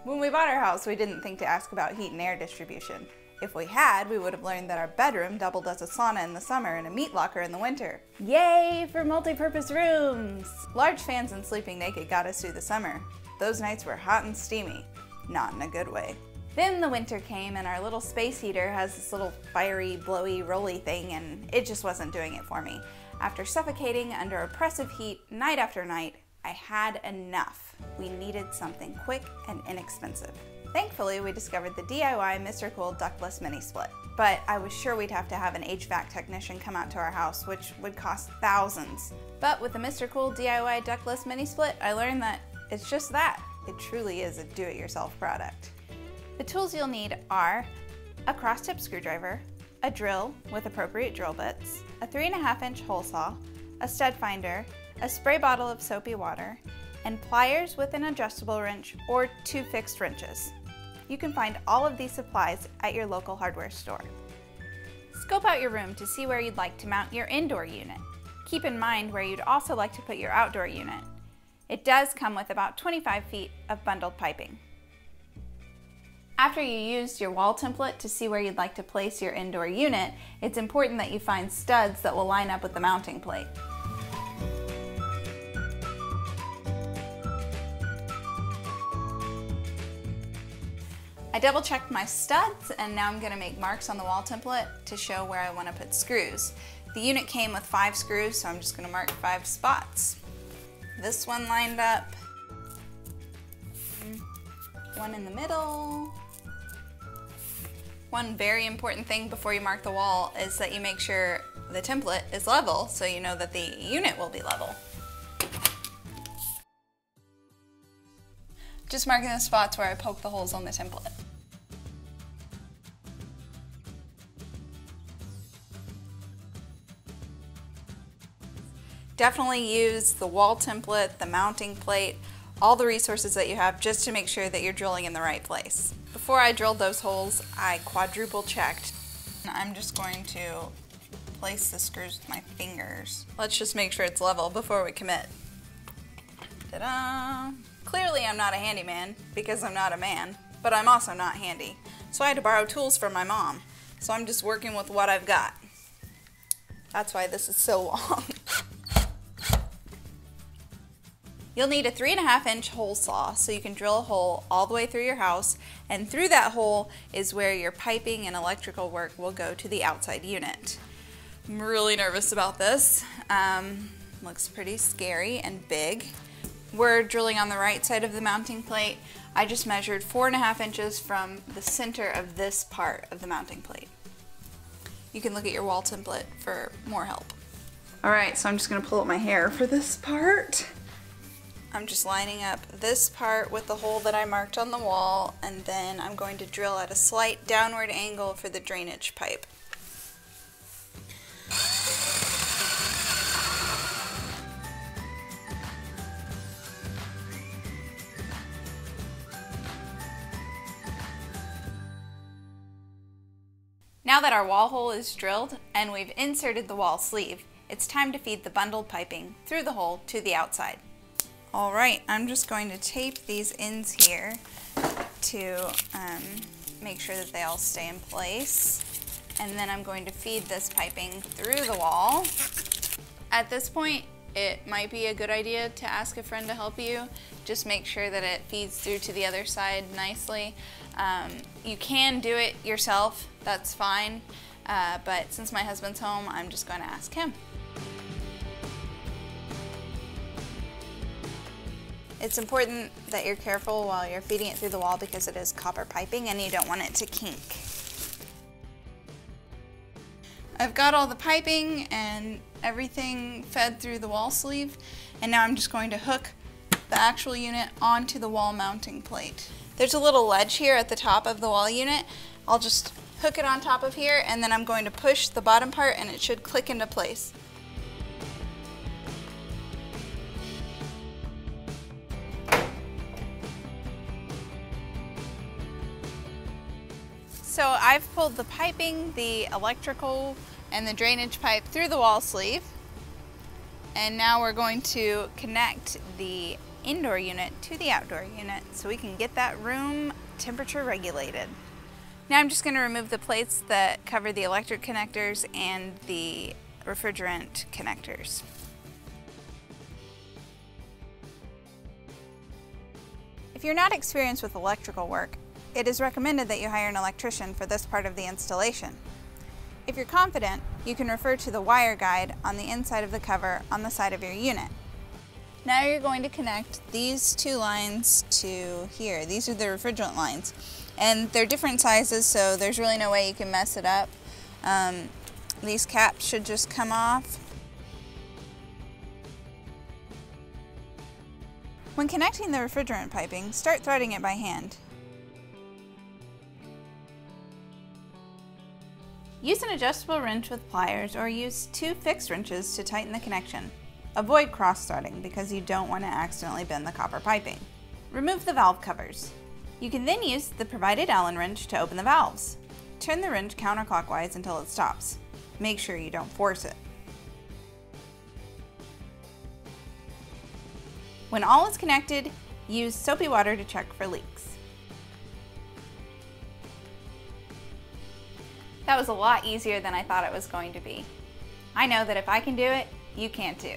When we bought our house, we didn't think to ask about heat and air distribution. If we had, we would have learned that our bedroom doubled as a sauna in the summer and a meat locker in the winter. Yay for multi-purpose rooms! Large fans and sleeping naked got us through the summer. Those nights were hot and steamy, not in a good way. Then the winter came and our little space heater has this little fiery, blowy, rolly thing, and it just wasn't doing it for me. After suffocating under oppressive heat night after night, I had enough. We needed something quick and inexpensive. Thankfully, we discovered the DIY Mr. Cool Ductless Mini Split, but I was sure we'd have to have an HVAC technician come out to our house, which would cost thousands. But with the Mr. Cool DIY Ductless Mini Split, I learned that it's just that. It truly is a do-it-yourself product. The tools you'll need are a cross-tip screwdriver, a drill with appropriate drill bits, a 3.5-inch hole saw, a stud finder, a spray bottle of soapy water, and pliers with an adjustable wrench or 2 fixed wrenches. You can find all of these supplies at your local hardware store. Scope out your room to see where you'd like to mount your indoor unit. Keep in mind where you'd also like to put your outdoor unit. It does come with about 25 feet of bundled piping. After you used your wall template to see where you'd like to place your indoor unit, it's important that you find studs that will line up with the mounting plate. I double checked my studs and now I'm going to make marks on the wall template to show where I want to put screws. The unit came with 5 screws, so I'm just going to mark 5 spots. This one lined up, one in the middle. One very important thing before you mark the wall is that you make sure the template is level so you know that the unit will be level. Just marking the spots where I poke the holes on the template. Definitely use the wall template, the mounting plate, all the resources that you have just to make sure that you're drilling in the right place. Before I drilled those holes, I quadruple checked. I'm just going to place the screws with my fingers. Let's just make sure it's level before we commit. Ta-da! Clearly I'm not a handyman because I'm not a man, but I'm also not handy. So I had to borrow tools from my mom. So I'm just working with what I've got. That's why this is so long. You'll need a 3.5-inch hole saw so you can drill a hole all the way through your house, and through that hole is where your piping and electrical work will go to the outside unit. I'm really nervous about this. Looks pretty scary and big. We're drilling on the right side of the mounting plate. I just measured 4.5 inches from the center of this part of the mounting plate. You can look at your wall template for more help. Alright, so I'm just going to pull up my hair for this part. I'm just lining up this part with the hole that I marked on the wall, and then I'm going to drill at a slight downward angle for the drainage pipe. Now that our wall hole is drilled and we've inserted the wall sleeve, it's time to feed the bundled piping through the hole to the outside. Alright, I'm just going to tape these ends here to make sure that they all stay in place. And then I'm going to feed this piping through the wall. At this point, it might be a good idea to ask a friend to help you. Just make sure that it feeds through to the other side nicely. You can do it yourself, that's fine. But since my husband's home, I'm just going to ask him. It's important that you're careful while you're feeding it through the wall because it is copper piping and you don't want it to kink. I've got all the piping and everything fed through the wall sleeve, and now I'm just going to hook the actual unit onto the wall mounting plate. There's a little ledge here at the top of the wall unit. I'll just hook it on top of here, and then I'm going to push the bottom part and it should click into place. So I've pulled the piping, the electrical, and the drainage pipe through the wall sleeve. And now we're going to connect the indoor unit to the outdoor unit so we can get that room temperature regulated. Now I'm just going to remove the plates that cover the electric connectors and the refrigerant connectors. If you're not experienced with electrical work, it is recommended that you hire an electrician for this part of the installation. If you're confident, you can refer to the wire guide on the inside of the cover on the side of your unit. Now you're going to connect these two lines to here. These are the refrigerant lines, and they're different sizes, so there's really no way you can mess it up. These caps should just come off. When connecting the refrigerant piping, start threading it by hand. Use an adjustable wrench with pliers or use 2 fixed wrenches to tighten the connection. Avoid cross-threading because you don't want to accidentally bend the copper piping. Remove the valve covers. You can then use the provided Allen wrench to open the valves. Turn the wrench counterclockwise until it stops. Make sure you don't force it. When all is connected, use soapy water to check for leaks. That was a lot easier than I thought it was going to be. I know that if I can do it, you can too.